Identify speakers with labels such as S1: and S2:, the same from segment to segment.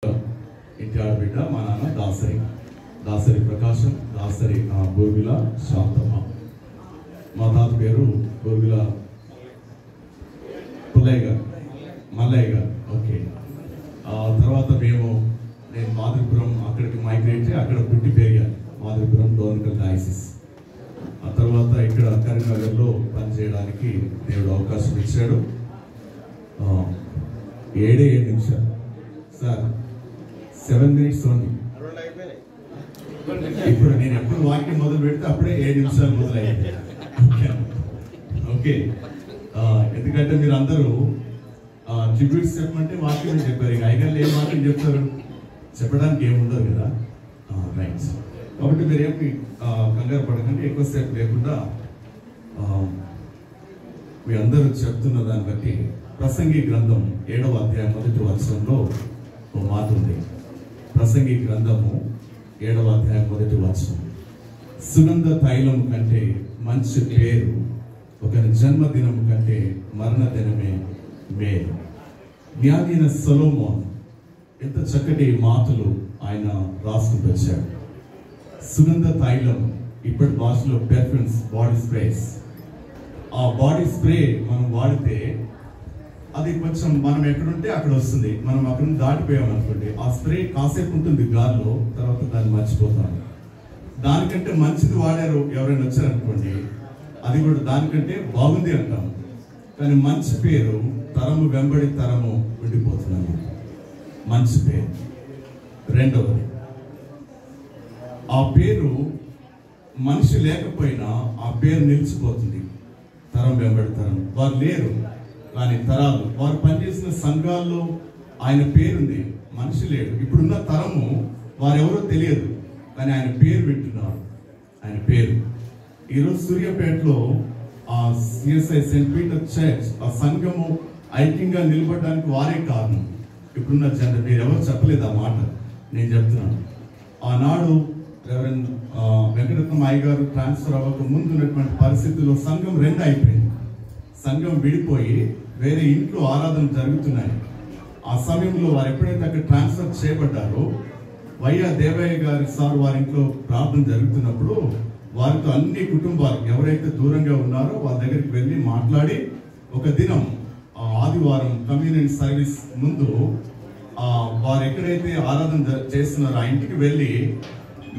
S1: ఇంటి ఆడబిడ్డ మా నాన్న దాసరి ప్రకాశం, దాసరి బోర్గుల శాంతమ్మ. మా తాత పేరు బోర్గుల మల్లయ్య గారు. ఓకే. తర్వాత నేను మాధుపురం అక్కడికి మైగ్రేట్ అయ్యి అక్కడ పుట్టి పెరిగాను. మాధుపురం డోర్నకల్ డయాసిస్. ఆ తర్వాత ఇక్కడ కరీంనగర్లో పనిచేయడానికి దేవుడు అవకాశం ఇచ్చాడు. 7 నిమిషాలు సార్, 7 minutes ఓన్లీ. ఇప్పుడు నేను ఎప్పుడు వాక్యం మొదలు పెడితే అప్పుడే 7 నిమిషాలు మొదలైంది. ఓకే. ఎందుకంటే మీరు అందరూ ట్రిబ్యూట్స్ చెప్పమంటే వాక్యం చెప్పారు. ఇక ఐగన్లు ఏం వాక్యం చెప్తారు, చెప్పడానికి ఏముండదు కదా. రైట్. కాబట్టి మీరు ఏమి కంగారు పడకండి, ఎక్కువసేపు లేకుండా మీ అందరూ చెప్తున్న దాన్ని బట్టి ప్రసంగి గ్రంథం 7వ అధ్యాయం 1వ వచనంలో ఒక మాట ఉంది. ప్రసంగి గ్రంథము 7వ అధ్యాయం 1వ వచనం, సుగంధ తైలం కంటే మంచి పేరు ఒకరి జన్మదినం కంటే మరణ దినమే మేలు. జ్ఞాని అయిన సొలొమోన్ ఎంత చక్కటి మాటలు ఆయన రాసుకుంటూ వచ్చాడు. సుగంధ తైలం, ఇప్పటి భాషలో పెర్ఫ్యూమ్స్, బాడీ స్ప్రేస్. ఆ బాడీ స్ప్రే మనం వాడితే అది కొంచెం మనం ఎక్కడుంటే అక్కడ వస్తుంది. మనం అక్కడ దాటిపోయాం అనుకోండి, ఆ స్ప్రే కాసేపు ఉంటుంది గాల్లో, తర్వాత దాన్ని మర్చిపోతాం. దానికంటే మంచిది వాడారు ఎవరైనా వచ్చారనుకోండి, అది కూడా దానికంటే బాగుంది అంటాం. కానీ మంచి పేరు తరము వెంబడి తరము ఉండిపోతున్నాను. మంచి పేరు. రెండవది, ఆ పేరు మనిషి లేకపోయినా ఆ పేరు నిలిచిపోతుంది. తరం వెంబడి తరం. వారు లేరు కానీ తరాలు, వారు పనిచేసిన సంఘాల్లో ఆయన పేరుంది, మనిషి లేడు. ఇప్పుడున్న తరము వారెవరో తెలియదు, కానీ ఆయన పేరు వింటున్నారు. ఆయన పేరు ఈరోజు సూర్యాపేటలో ఆ సిఎస్ఐ సెయింట్ పీటర్ చర్చ్, ఆ సంఘము ఐక్యంగా నిలబడడానికి వారే కారణం. ఇప్పుడున్న జనరల్ మీరు ఎవరు చెప్పలేదు ఆ మాట, నేను చెప్తున్నాను. ఆనాడు రెవరెండ్ వెంకటరత్నం అయ్య గారు ట్రాన్స్ఫర్ అవ్వక ముందు ఉన్నటువంటి పరిస్థితుల్లో సంఘం 2 అయిపోయింది. సంఘం విడిపోయి వేరే ఇంట్లో ఆరాధన జరుగుతున్నాయి. ఆ సమయంలో వారు ఎప్పుడైతే అక్కడ ట్రాన్స్ఫర్ చేయబడ్డారో, వైఆ దేవయ్య గారి సార్ వారి ఇంట్లో ప్రార్థన జరుగుతున్నప్పుడు వారితో అన్ని కుటుంబాలు ఎవరైతే దూరంగా ఉన్నారో వాళ్ళ దగ్గరికి వెళ్ళి మాట్లాడి, ఒక దినం ఆదివారం కమ్యూనిటీ సర్వీస్ ముందు వారు ఎక్కడైతే ఆరాధన చేస్తున్నారో ఆ ఇంటికి వెళ్ళి,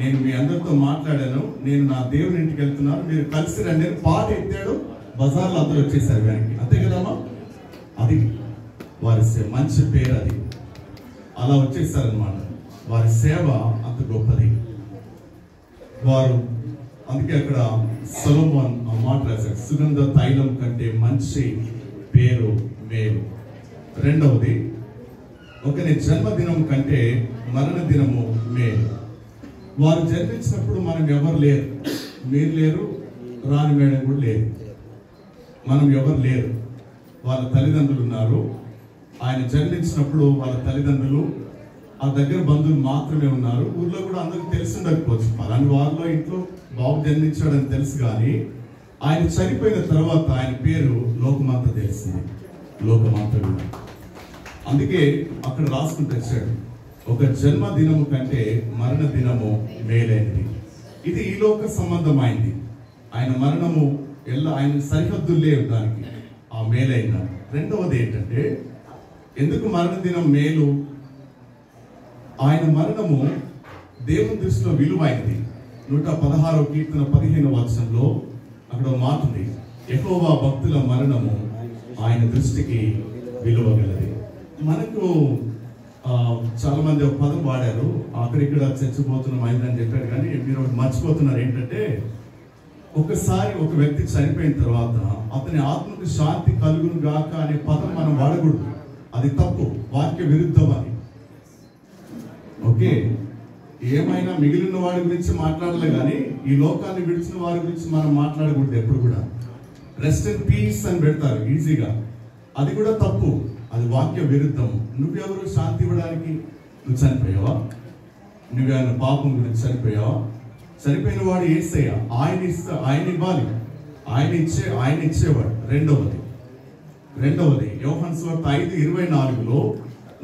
S1: నేను మీ అందరితో మాట్లాడాను, నేను నా దేవుని ఇంటికి వెళ్తున్నాను, మీరు కలిసి రండి అని పాట ఎత్తాడు. బజార్లో అందరూ వచ్చేసారు వెనక్కి. అంతే కదమ్మా, అది వారి మంచి పేరు. అది అలా వచ్చేసారనమాట. వారి సేవ అంత గొప్పది. వారు అందుకే అక్కడ సొలొమోన్ ఆ మాట రాశాడు, సుగంధ తైలం కంటే మంచి పేరు మేలు. రెండవది, ఒకరి జన్మదినం కంటే మరణ దినము మేలు. వారు జన్మించినప్పుడు మనం ఎవరు లేరు, మీరు లేరు, రాని మేడం కూడా లేరు, మనం ఎవరు లేరు. వాళ్ళ తల్లిదండ్రులు ఉన్నారు. ఆయన జన్మించినప్పుడు వాళ్ళ తల్లిదండ్రులు, ఆ దగ్గర బంధువులు మాత్రమే ఉన్నారు. ఊర్లో కూడా అందరికి తెలిసి ఉండకపోవచ్చు, అలాంటి వాళ్ళలో ఇంట్లో బాబు జన్మించాడని తెలుసు. కానీ ఆయన చనిపోయిన తర్వాత ఆయన పేరు లోకమంతా తెలిసింది, లోకమంతా కూడా. అందుకే అక్కడ రాసుకుంటూ వచ్చాడు, ఒక జన్మదినము కంటే మరణ దినము మేలైనది. ఇది ఈ లోక సంబంధమైంది. ఆయన మరణము ఆయన సరిహద్దులు లేవు దానికి, ఆ మేలైన. రెండవది ఏంటంటే, ఎందుకు మరణ దినం మేలు? ఆయన మరణము దేవుని దృష్టిలో విలువైనది. 116వ కీర్తన 15వ వచనంలో అక్కడ మాట ఉంది, యెహోవా భక్తుల మరణము ఆయన దృష్టికి విలువగలది. మనకు చాలా మంది ఒక పదం వాడారు, అక్కడిక్కడ చచ్చిపోతున్నాం అయిందని చెప్పారు. కానీ మీరు మర్చిపోతున్నారు ఏంటంటే, ఒకసారి ఒక వ్యక్తి చనిపోయిన తర్వాత అతని ఆత్మకు శాంతి కలుగును గాక అనే పదం మనం వాడకూడదు. అది తప్పు, వాక్య విరుద్ధం అది. ఓకే, ఏమైనా మిగిలిన వాడి గురించి మాట్లాడాలి, కానీ ఈ లోకాన్ని విడిచిన వారి గురించి మనం మాట్లాడకూడదు ఎప్పుడు కూడా. రెస్ట్ ఇన్ పీస్ అని పెడతారు ఈజీగా, అది కూడా తప్పు, అది వాక్య విరుద్ధం. నువ్వెవరు శాంతి ఇవ్వడానికి? నువ్వు చనిపోయావా? నువ్వేమైనా పాపం గురించి చనిపోయావా? చనిపోయిన వాడు యేసయ్య, ఆయన ఇవ్వాలి, ఆయన ఇచ్చేవాడు. రెండవది యోహాను సువార్త 5:24లో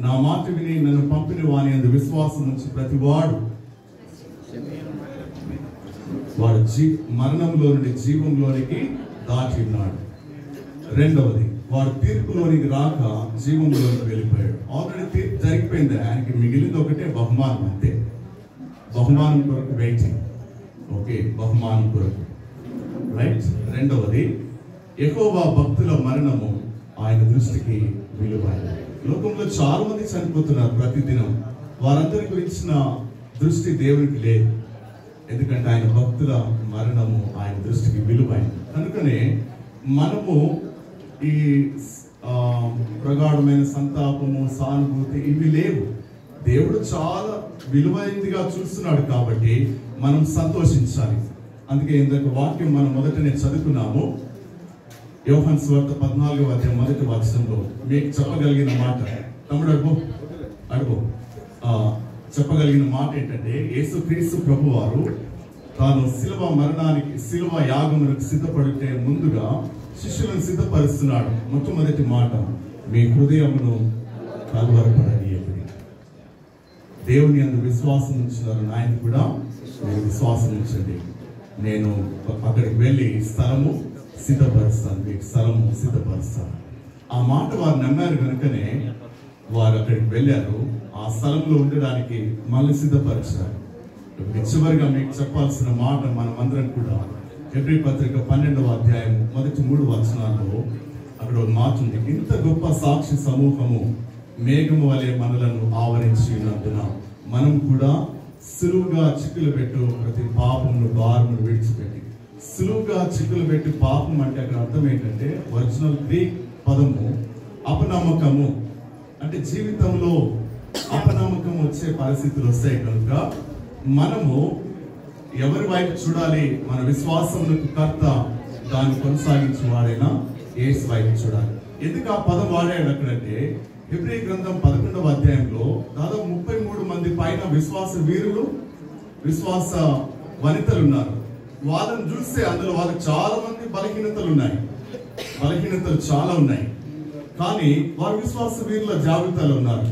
S1: నా మాట విని నన్ను పంపిన వాని యందు విశ్వాసం నుంచి ప్రతివాడు మరణంలో నుండి జీవంలోనికి దాటి ఉన్నాడు. రెండవది, వాడు తీర్పులోనికి రాక జీవంలోనికి వెళ్ళిపోయాడు. ఆల్రెడీ తీర్పు జరిగిపోయింది, ఆయనకి మిగిలింది ఒకటే బహుమానం, అంతే. బహుమానం కొరకు వెయిటింగ్. ఓకే, బహుమానం కొరకు, రైట్. రెండవది, యెహోవా భక్తుల మరణము ఆయన దృష్టికి విలువైనది. లోకంలో చాలా మంది చనిపోతున్నారు ప్రతిదినం. వారందరి గురించిన దృష్టి దేవునికి లేదు, ఎందుకంటే ఆయన భక్తుల మరణము ఆయన దృష్టికి విలువైనది. కనుకనే మనము ఈ ప్రగాఢమైన సంతాపము, సానుభూతి ఇవి లేవు. దేవుడు చాలా విలువైనదిగా చూస్తున్నాడు కాబట్టి మనం సంతోషించాలి. అందుకే ఇందాక వాక్యం మనం మొదటనే చదువుకున్నాము. యోహాను సువార్త 14వ అధ్యాయం 1వ వచనంలో మీకు చెప్పగలిగిన మాట, తమ్ముడు అడుగు చెప్పగలిగిన మాట ఏంటంటే, యేసుక్రీస్తు ప్రభువారు తాను శిలువ యాగములకు సిద్ధపడితే ముందుగా శిష్యులను సిద్ధపరుస్తున్నాడు. మొట్టమొదటి మాట, మీ హృదయమును కలవరపడనీయకుడి. దేవుని యందు విశ్వాసం ఉంచున్నారు, ఆయన కూడా మీరు విశ్వాసం ఉంచండి. నేను అక్కడికి వెళ్ళి స్థలము సిద్ధపరుస్తాను, మీకు స్థలము సిద్ధపరుస్తాను. ఆ మాట వారు నమ్మారు కనుకనే వారు అక్కడికి వెళ్ళారు. ఆ స్థలంలో ఉండడానికి మళ్ళీ సిద్ధపరిచారు. చివరిగా మీకు చెప్పాల్సిన మాట, మనమందరం కూడా హెబ్రీ పత్రిక 12వ అధ్యాయం మొదటి 3 వచనాల్లో అక్కడ ఒక మాట ఉంది. ఇంత గొప్ప సాక్షి సమూహము మేఘము వలె మనలను ఆవరించి ఉన్నందున మనం కూడా సులువుగా చిక్కులు పెట్టు ప్రతి పాపమును భారమును విడిచిపెట్టి. సులువుగా చిక్కులు పెట్టి పాపం అంటే అక్కడ అర్థం ఏంటంటే, ఒరిజినల్ గ్రీక్ పదము అపనమ్మకము. అంటే జీవితంలో అపనమ్మకం వచ్చే పరిస్థితులు వస్తాయి కనుక మనము ఎవరి వైపు చూడాలి? మన విశ్వాసములకు కర్త, దాన్ని కొనసాగించేవాడైనా యేసు వైపు చూడాలి. ఎందుకు ఆ పదం వాడాడు అక్కడంటే, హెబ్రీ గ్రంథం 11వ అధ్యాయంలో దాదాపు 33 మంది పైన విశ్వాస వీరులు, విశ్వాస వనితలు ఉన్నారు. వాళ్ళని చూస్తే అందులో వాళ్ళకి చాలా మంది బలహీనతలు చాలా ఉన్నాయి. కానీ వారు విశ్వాస వీరుల జాబితాలో ఉన్నారు.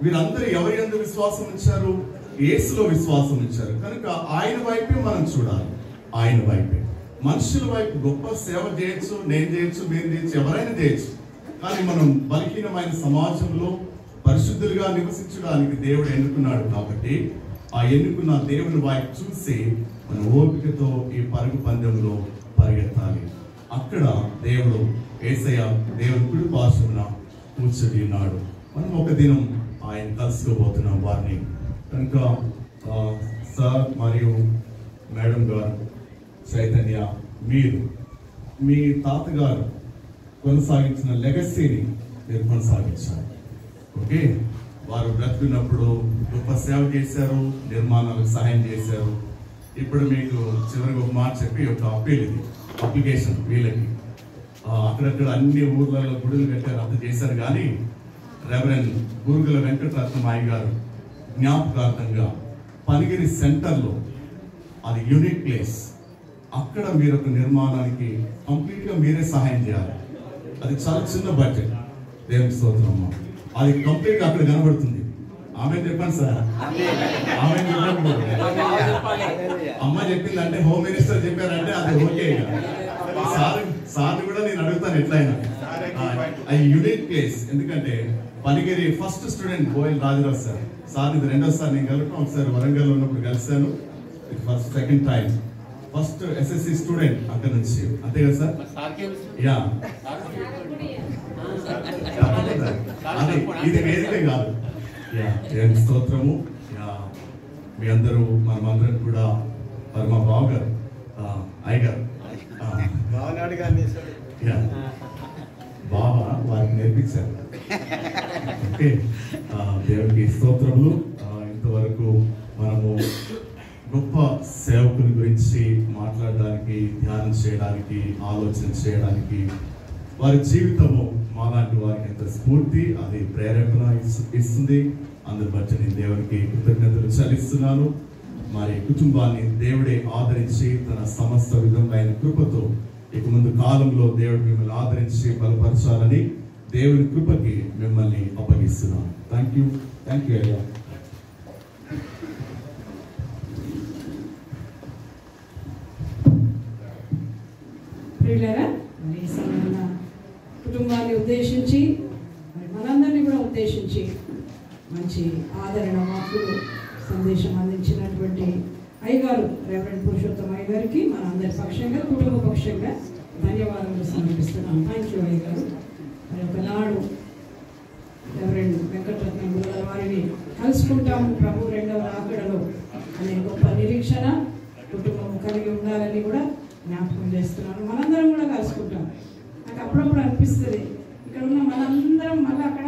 S1: వీరందరూ ఎవరి యందు విశ్వాసం ఉంచారు? యేసులో విశ్వాసం ఉంచారు. కనుక ఆయన వైపే మనం చూడాలి. ఆయన వైపే. మనుషుల వైపు గొప్ప సేవ చేయొచ్చు, నేను చేయొచ్చు, మీరు చేయొచ్చు, ఎవరైనా చేయొచ్చు. కానీ మనం బలహీనమైన సమాజంలో పరిశుద్ధులుగా నివసించడానికి దేవుడు ఎన్నుకున్నాడు. కాబట్టి ఆ ఎన్నుకున్న దేవుని వైపు చూసి మన ఓపికతో ఈ పరుగు పందెంలో పరిగెత్తాలి. అక్కడ దేవుడు యేసయ్య దేవుని కుడి పార్శ్వమున కూర్చుని ఉన్నాడు. మనం ఒక దినం ఆయన కలుసుకోబోతున్నాం వారిని. కనుక సార్ మరియు మేడం గారు, చైతన్య, మీరు మీ తాతగారు కొనసాగించిన లెగసీని మీరు కొనసాగించారు. ఓకే, వారు బ్రతుకున్నప్పుడు గొప్ప సేవ చేశారు, నిర్మాణాలకు సహాయం చేశారు. ఇప్పుడు మీకు చివరికి ఒక మాట చెప్పి ఒక అప్పీల్, ఇది అప్లికేషన్ వీళ్ళకి. అక్కడక్కడ అన్ని ఊర్లలో గుడులు కట్టారు, అంత చేశారు. కానీ రెవరెండ్ బూరుగుల వెంకటరత్నమాయి గారు జ్ఞాపకార్థంగా పనిగిరి సెంటర్లో, అది యూనిక్ ప్లేస్, అక్కడ మీరు ఒక నిర్మాణానికి కంప్లీట్గా మీరే సహాయం చేయాలి. అది చాలా చిన్న బడ్జెట్, దేవుని స్తోత్రం. అది కంప్లీట్గా అక్కడ కనబడుతుంది. ఆమె చెప్పండి సార్, ఆమె అమ్మ చెప్పిందంటే, హోమ్ మినిస్టర్ చెప్పారంటే అది ఓకే. సార్ కూడా నేను అడుగుతాను ఎట్లయినా. అది యూనిక్ ప్లేస్, ఎందుకంటే Panigiri first student Boyle Raja Rao sir. Sir ఇది రెండోసారి నేను కలుగుతాను. ఒకసారి వరంగల్లో ఉన్నప్పుడు కలిశాను, ఇది first second time. First SSC student అక్కడ నుంచి, అంతే కదా సార్? యా, ఇది వేదికే కాదు. దేవుని స్తోత్రము. మీ అందరూ, మనమందరం కూడా మరి మా బావ గారు, అయ్యగారు బావ వారికి నేర్పించారు. ఓకే, దేవునికి స్తోత్రములు. ఇంతవరకు మనము గొప్ప సేవకుని గురించి మాట్లాడడానికి, ధ్యానం చేయడానికి, ఆలోచన చేయడానికి, వారి జీవితము మాలాంటి వారికి ఎంత స్ఫూర్తి, అది ప్రేరేపణ ఇస్తుంది. అందుని బట్టి నేను దేవునికి కృతజ్ఞతలు చెల్లిస్తున్నాను. మరి కుటుంబాన్ని దేవుడే ఆదరించి తన సమస్త విధమైన కృపతో ఇక ముందు కాలంలో దేవుడు మిమ్మల్ని ఆదరించి బలపరచాలని దేవుని కృపకి మిమ్మల్ని అప్పగిస్తున్నాం. థ్యాంక్ యూ అయ్యా.
S2: ప్రియులారా, మరి ఈ సమయంలో కుటుంబాన్ని ఉద్దేశించి మనందరినీ కూడా ఉద్దేశించి మంచి ఆదరణ వాక్కులు సందేశం అందించినటువంటి అయ్యగారు రెవరెండ్ పురుషోత్తమ అయ్యగారికి మన అందరి పక్షంగా కుటుంబ పక్షంగా ధన్యవాదాలు సమర్పిస్తున్నాం. థ్యాంక్ యూ అయ్యగారు. మరి ఒకనాడు రెవరెండ్ వెంకటరత్నం గురువుల వారిని కలుసుకుంటాము ప్రభు రెండవ రాకడలో అనే గొప్ప నిరీక్షణ కుటుంబం కలిగి ఉండాలని కూడా జ్ఞాపకం చేస్తున్నాను. మనందరం కూడా కలుసుకుంటాం. నాకు అప్పుడప్పుడు అనిపిస్తుంది, ఇక్కడ ఉన్న మనందరం మళ్ళీ అక్కడ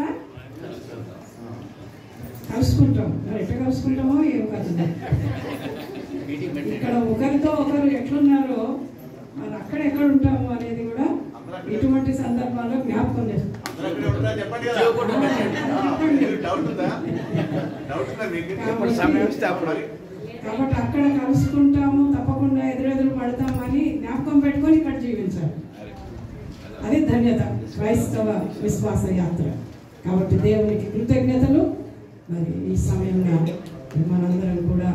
S2: కలుసుకుంటాం. మరి ఎట్లా కలుసుకుంటామో ఏం కాదు. ఇక్కడ ఒకరితో ఒకరు ఎట్లున్నారో మరి అక్కడ ఎక్కడ ఉంటాము అనేది కూడా ఇటువంటి సందర్భాల్లో జ్ఞాపకం చేస్తాం. కాబట్టి అక్కడ కలుసుకుంటాము, తప్పకుండా ఎదురెదురు పడతామని జ్ఞాపకం పెట్టుకొని ఇక్కడ జీవించాలి. అది ధన్యత, క్రైస్తవ విశ్వాస యాత్ర. కాబట్టి దేవునికి కృతజ్ఞతలు. మరి ఈ సమయంలో మనందరం కూడా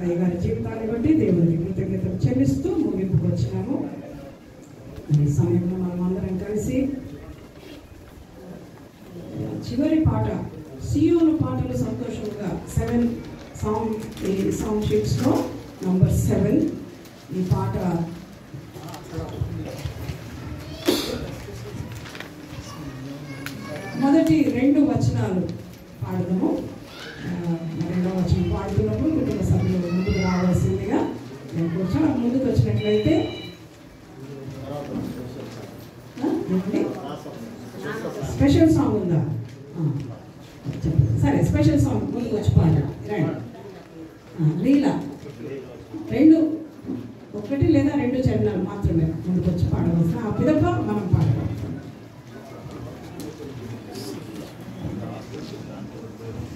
S2: అయ్యగారి జీవితాన్ని బట్టి దేవునికి కృతజ్ఞతలు చెల్లిస్తూ ముగింపుకు వచ్చినాము. ఈ సమయంలో మనం అందరం కలిసి చివరి పాట సియోను పాటలు సంతోషంగా 7 సాంగ్ షీట్స్లో నంబర్ 7 ఈ పాట మొదటి 2 వచనాలు పాడదాము. 2వ వచనం పాడుతున్నప్పుడు కుటుంబ సభ్యులు ముందుకు రావాల్సిందిగా నేను కూర్చొని ముందుకు వచ్చినట్లయితే స్పెషల్ సాంగ్ ఉందా? సరే, స్పెషల్ సాంగ్ ముందుకు వచ్చి పాడండి. లీలా 2 1 లేదా 2 చరణాలు మాత్రమే ముందుకు వచ్చి పాడవలసిన. ఆ పిదప మనం పాడగలం.